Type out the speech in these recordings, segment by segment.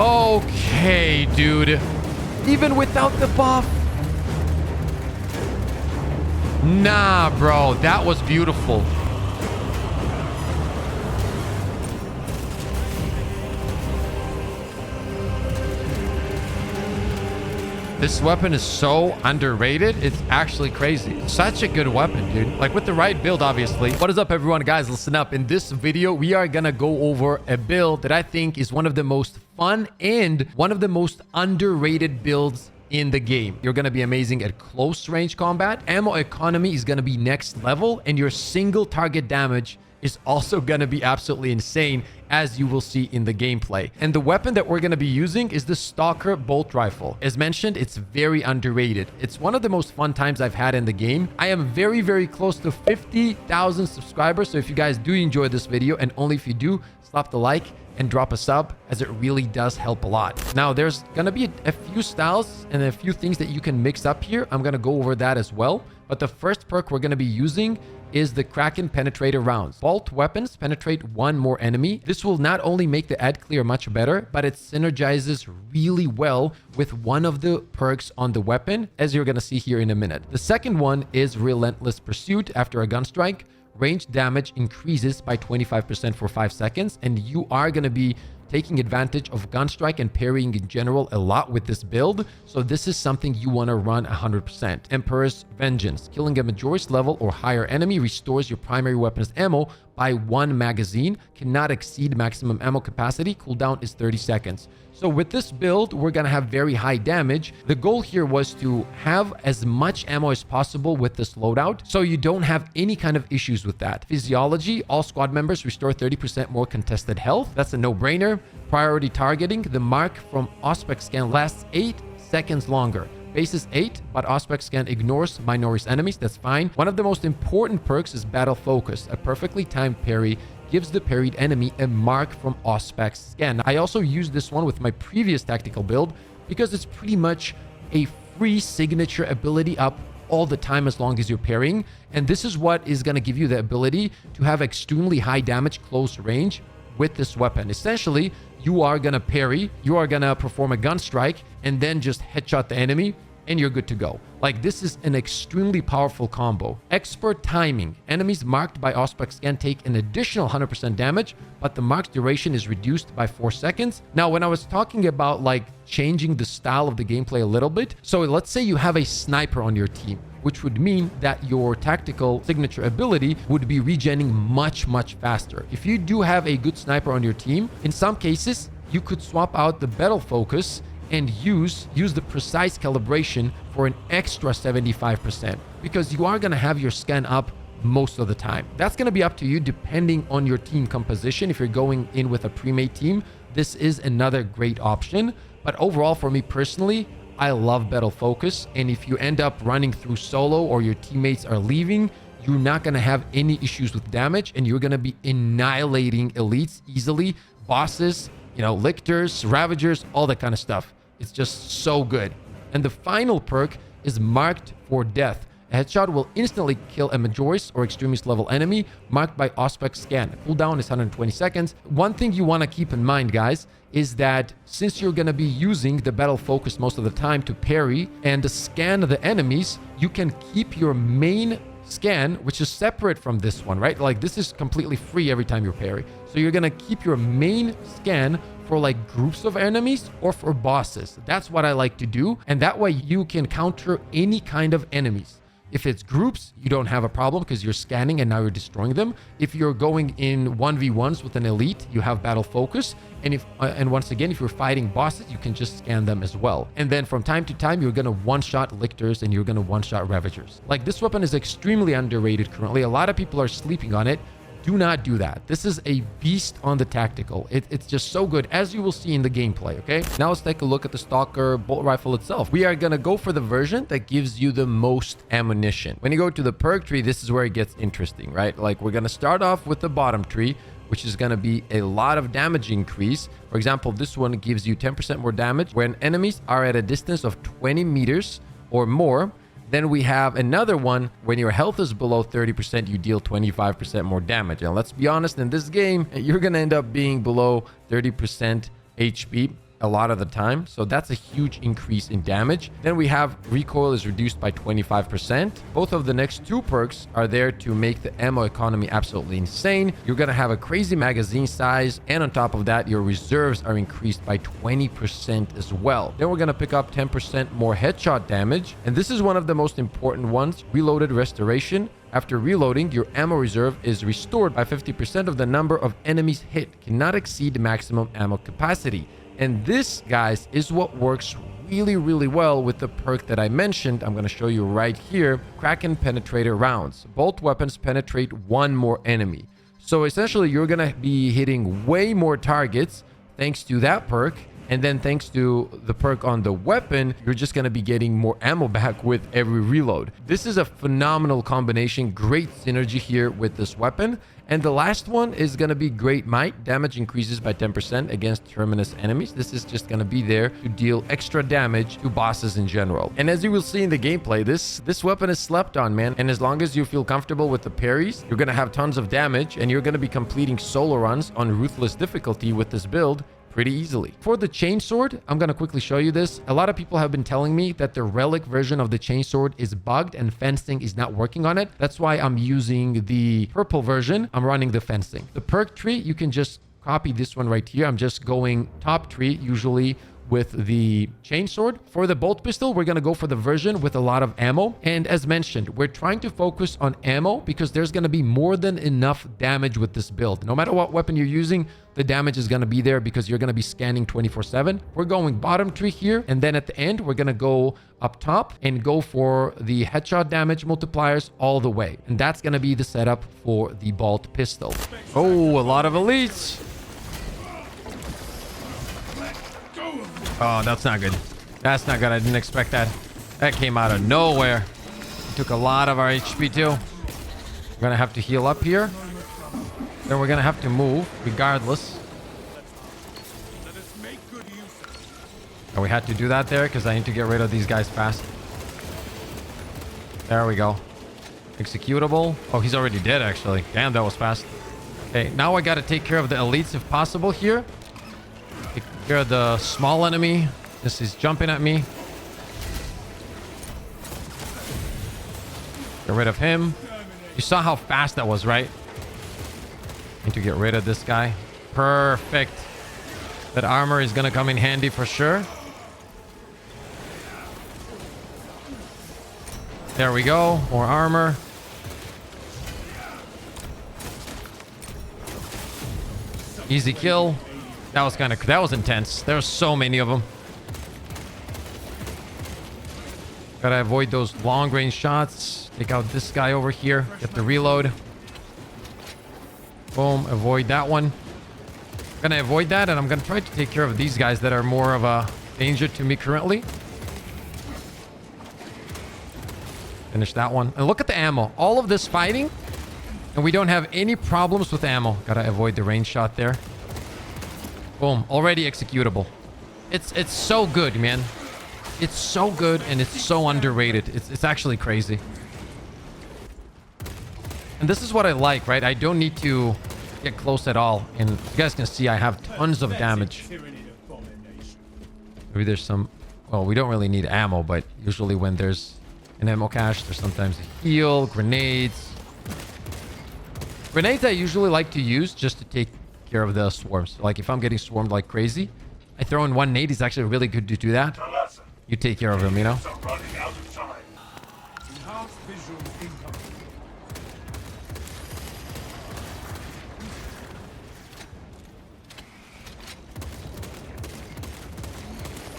Okay, dude. Even without the buff. Nah, bro. That was beautiful. This weapon is so underrated. It's actually crazy. Such a good weapon, dude. Like with the right build, obviously. What is up, everyone? Guys, listen up. In this video, we are gonna go over a build that I think is one of the most fun and one of the most underrated builds in the game. You're going to be amazing at close range combat. Ammo economy is going to be next level, and your single target damage is also going to be absolutely insane, as you will see in the gameplay. And the weapon that we're going to be using is the Stalker bolt rifle. As mentioned, it's very underrated. It's one of the most fun times I've had in the game. I am very, very close to 50,000 subscribers. So if you guys do enjoy this video, and only if you do, slap the like and drop a sub, as it really does help a lot. Now, there's gonna be a few styles and a few things that you can mix up here. I'm gonna go over that as well. But the first perk we're gonna be using is the Kraken Penetrator rounds. Bolt weapons penetrate one more enemy. This will not only make the ad clear much better, but it synergizes really well with one of the perks on the weapon, as you're gonna see here in a minute. The second one is Relentless Pursuit. After a gun strike, range damage increases by 25% for 5 seconds, and you are going to be taking advantage of gun strike and parrying in general a lot with this build. So this is something you want to run 100%. Emperor's Vengeance. Killing a Majoris level or higher enemy restores your primary weapon's ammo by 1 magazine. Cannot exceed maximum ammo capacity. Cooldown is 30 seconds. So with this build, we're going to have very high damage. The goal here was to have as much ammo as possible with this loadout, so you don't have any kind of issues with that. Physiology, all squad members restore 30% more contested health. That's a no-brainer. Priority targeting, the mark from Auspex scan lasts 8 seconds longer. Base is 8, but Auspex scan ignores Minoris enemies. That's fine. One of the most important perks is Battle Focus. A perfectly timed parry gives the parried enemy a mark from Auspex scan. I also used this one with my previous tactical build because it's pretty much a free signature ability up all the time as long as you're parrying. And this is what is going to give you the ability to have extremely high damage close range with this weapon. Essentially, you are going to parry, you are going to perform a gun strike, and then just headshot the enemy, and you're good to go. Like, this is an extremely powerful combo. Expert timing. Enemies marked by Auspex scan take an additional 100% damage, but the mark's duration is reduced by 4 seconds. Now, when I was talking about like changing the style of the gameplay a little bit, so let's say you have a sniper on your team, which would mean that your tactical signature ability would be regenning much, much faster. If you do have a good sniper on your team, in some cases, you could swap out the battle focus and use the precise calibration for an extra 75%, because you are going to have your scan up most of the time. That's going to be up to you depending on your team composition. If you're going in with a pre-made team, this is another great option. But overall, for me personally, I love Battle Focus. And if you end up running through solo or your teammates are leaving, you're not going to have any issues with damage, and you're going to be annihilating elites easily. Bosses, you know, lictors, ravagers, all that kind of stuff. It's just so good. And the final perk is Marked for Death. A headshot will instantly kill a Majoris or Extremist level enemy marked by Auspex scan. Cooldown is 120 seconds. One thing you want to keep in mind, guys, is that since you're going to be using the battle focus most of the time to parry and scan the enemies, you can keep your main scan, which is separate from this one, right? Like, this is completely free every time you parry. So you're going to keep your main scan for like groups of enemies or for bosses. That's what I like to do. And that way you can counter any kind of enemies. If it's groups, you don't have a problem because you're scanning and now you're destroying them. If you're going in 1v1s with an elite, you have battle focus. And once again, if you're fighting bosses, you can just scan them as well. And then from time to time, you're going to one-shot lictors and you're going to one-shot ravagers. Like, this weapon is extremely underrated currently. A lot of people are sleeping on it. Do not do that. This is a beast on the tactical. It's just so good, as you will see in the gameplay, okay? Now let's take a look at the Stalker bolt rifle itself. We are going to go for the version that gives you the most ammunition. When you go to the perk tree, this is where it gets interesting, right? Like, we're going to start off with the bottom tree, which is going to be a lot of damage increase. For example, this one gives you 10% more damage when enemies are at a distance of 20 meters or more. Then we have another one. When your health is below 30%, you deal 25% more damage. And let's be honest, in this game, you're going to end up being below 30% HP. a lot of the time. So that's a huge increase in damage. Then we have recoil is reduced by 25%. Both of the next two perks are there to make the ammo economy absolutely insane. You're going to have a crazy magazine size. And on top of that, your reserves are increased by 20% as well. Then we're going to pick up 10% more headshot damage. And this is one of the most important ones, reloaded restoration. After reloading, your ammo reserve is restored by 50% of the number of enemies hit. Cannot exceed maximum ammo capacity. And this, guys, is what works really, really well with the perk that I mentioned. I'm going to show you right here. Kraken penetrator rounds. Both weapons penetrate one more enemy. So essentially, you're going to be hitting way more targets thanks to that perk. And then thanks to the perk on the weapon, you're just going to be getting more ammo back with every reload. This is a phenomenal combination. Great synergy here with this weapon. And the last one is going to be Great Might. Damage increases by 10% against terminus enemies. This is just going to be there to deal extra damage to bosses in general. And as you will see in the gameplay, this weapon is slept on, man. And as long as you feel comfortable with the parries, you're going to have tons of damage. And you're going to be completing solo runs on Ruthless difficulty with this build pretty easily. For the chainsword, I'm going to quickly show you this. A lot of people have been telling me that the relic version of the chainsword is bugged and fencing is not working on it. That's why I'm using the purple version. I'm running the fencing. The perk tree, you can just copy this one right here. I'm just going top tree, usually with the chainsword. For the bolt pistol, we're going to go for the version with a lot of ammo. And as mentioned, we're trying to focus on ammo because there's going to be more than enough damage with this build. No matter what weapon you're using, the damage is going to be there because you're going to be scanning 24/7. We're going bottom tree here. And then at the end, we're going to go up top and go for the headshot damage multipliers all the way. And that's going to be the setup for the bolt pistol. Oh, a lot of elites. Oh, that's not good. That's not good. I didn't expect that. That came out of nowhere. It took a lot of our HP too. We're going to have to heal up here. Then we're going to have to move regardless. And we had to do that there because I need to get rid of these guys fast. There we go. Executable. Oh, he's already dead actually. Damn, that was fast. Okay, now I got to take care of the elites if possible here. Take care of the small enemy. This is jumping at me. Get rid of him. You saw how fast that was, right? Need to get rid of this guy. Perfect. That armor is going to come in handy for sure. There we go. More armor. Easy kill. That was intense. There were so many of them. Gotta avoid those long range shots. Take out this guy over here. Get the reload. Boom. Avoid that one. Gonna avoid that, and I'm gonna try to take care of these guys that are more of a danger to me currently. Finish that one. And look at the ammo. All of this fighting, and we don't have any problems with ammo. Gotta avoid the range shot there. Boom. Already executable. It's so good, man. It's so good, and it's so underrated. It's actually crazy. And this is what I like, right? I don't need to get close at all. And you guys can see I have tons of damage. Maybe there's some... Well, we don't really need ammo, but usually when there's an ammo cache, there's sometimes a heal, grenades. Grenades I usually like to use just to take care of the swarms. Like if I'm getting swarmed like crazy, I throw in 1 nade. It's actually really good to do that. You take care of them, you know?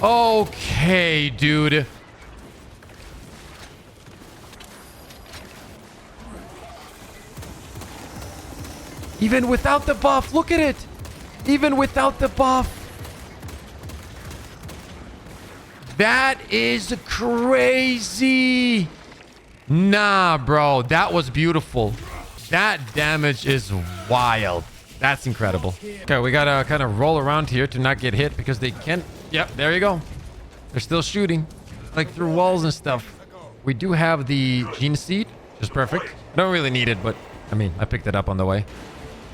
Okay, dude. Even without the buff, look at it. Even without the buff. That is crazy. Nah, bro. That was beautiful. That damage is wild. That's incredible. Okay, we gotta kind of roll around here to not get hit because they can't. Yep, there you go. They're still shooting. Like through walls and stuff. We do have the gene seed, which is perfect. I don't really need it, but I mean, I picked it up on the way.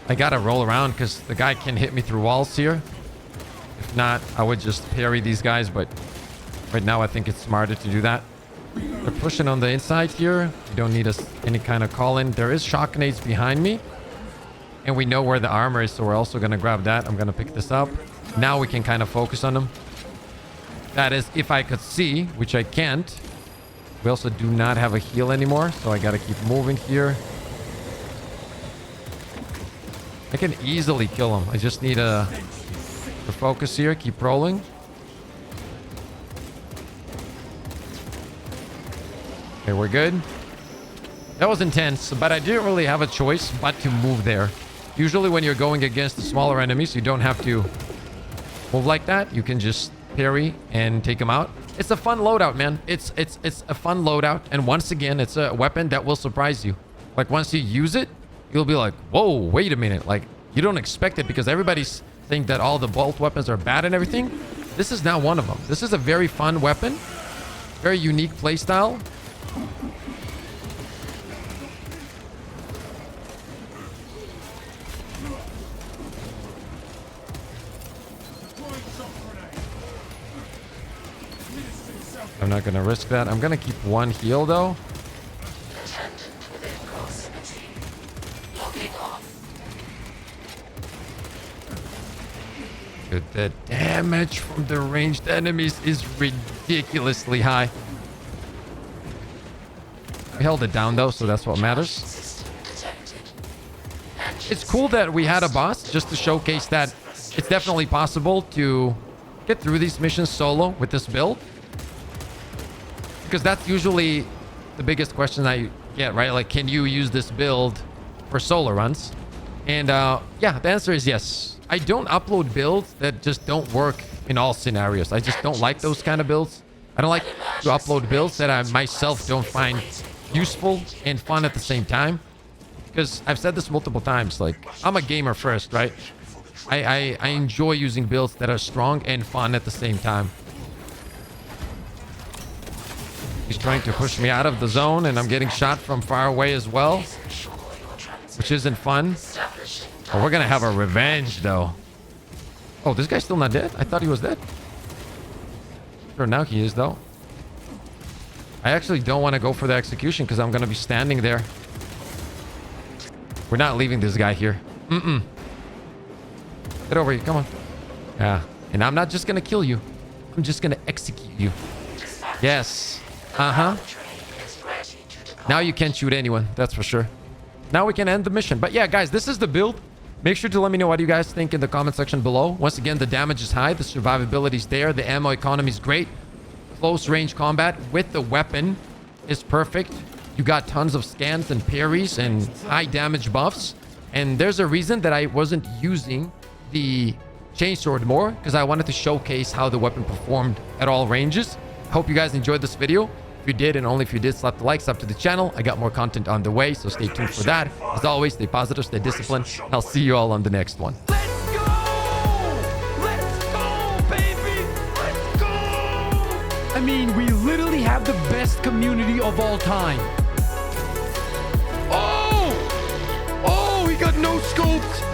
I gotta roll around because the guy can hit me through walls here. If not, I would just parry these guys, but right now I think it's smarter to do that. They're pushing on the inside here. You don't need any kind of call-in. There is shock grenades behind me. And we know where the armor is, so we're also going to grab that. I'm going to pick this up. Now we can kind of focus on them. That is, if I could see, which I can't. We also do not have a heal anymore, so I got to keep moving here. I can easily kill him. I just need to focus here. Keep rolling. Okay, we're good. That was intense, but I didn't really have a choice but to move there. Usually when you're going against the smaller enemies, you don't have to move like that. You can just parry and take them out. It's a fun loadout, man. It's a fun loadout. And once again, it's a weapon that will surprise you. Like once you use it, you'll be like, whoa, wait a minute. Like you don't expect it because everybody's saying that all the bolt weapons are bad and everything. This is now one of them. This is a very fun weapon. Very unique playstyle. I'm not going to risk that. I'm going to keep one heal, though. Dude, the damage from the ranged enemies is ridiculously high. We held it down, though, so that's what matters. It's cool that we had a boss just to showcase that it's definitely possible to get through these missions solo with this build. Because that's usually the biggest question I get, right? Like, can you use this build for solo runs? And yeah, the answer is yes. I don't upload builds that just don't work in all scenarios. I just don't like those kind of builds. I don't like to upload builds that I myself don't find useful and fun at the same time. Because I've said this multiple times, like, I'm a gamer first, right? I enjoy using builds that are strong and fun at the same time. He's trying to push me out of the zone, and I'm getting shot from far away as well, which isn't fun. Oh, we're gonna have a revenge, though. Oh, this guy's still not dead? I thought he was dead. Sure, now he is, though. I actually don't want to go for the execution because I'm gonna be standing there. We're not leaving this guy here. Get over here, come on. Yeah, and I'm not just gonna kill you. I'm just gonna execute you. Yes. Now you can't shoot anyone, that's for sure. Now we can end the mission. But yeah, guys, this is the build. Make sure to let me know what you guys think in the comment section below. Once again, the damage is high, the survivability is there, the ammo economy is great. Close range combat with the weapon is perfect. You got tons of scans and parries and high damage buffs. And there's a reason that I wasn't using the chainsword more, because I wanted to showcase how the weapon performed at all ranges. Hope you guys enjoyed this video. If you did, and only if you did, slap the like, sub to the channel. I got more content on the way, so stay tuned for that. As always, stay positive, stay disciplined. I'll see you all on the next one. Let's go! Let's go, baby! Let's go! I mean, we literally have the best community of all time. Oh! Oh, he got no scoped!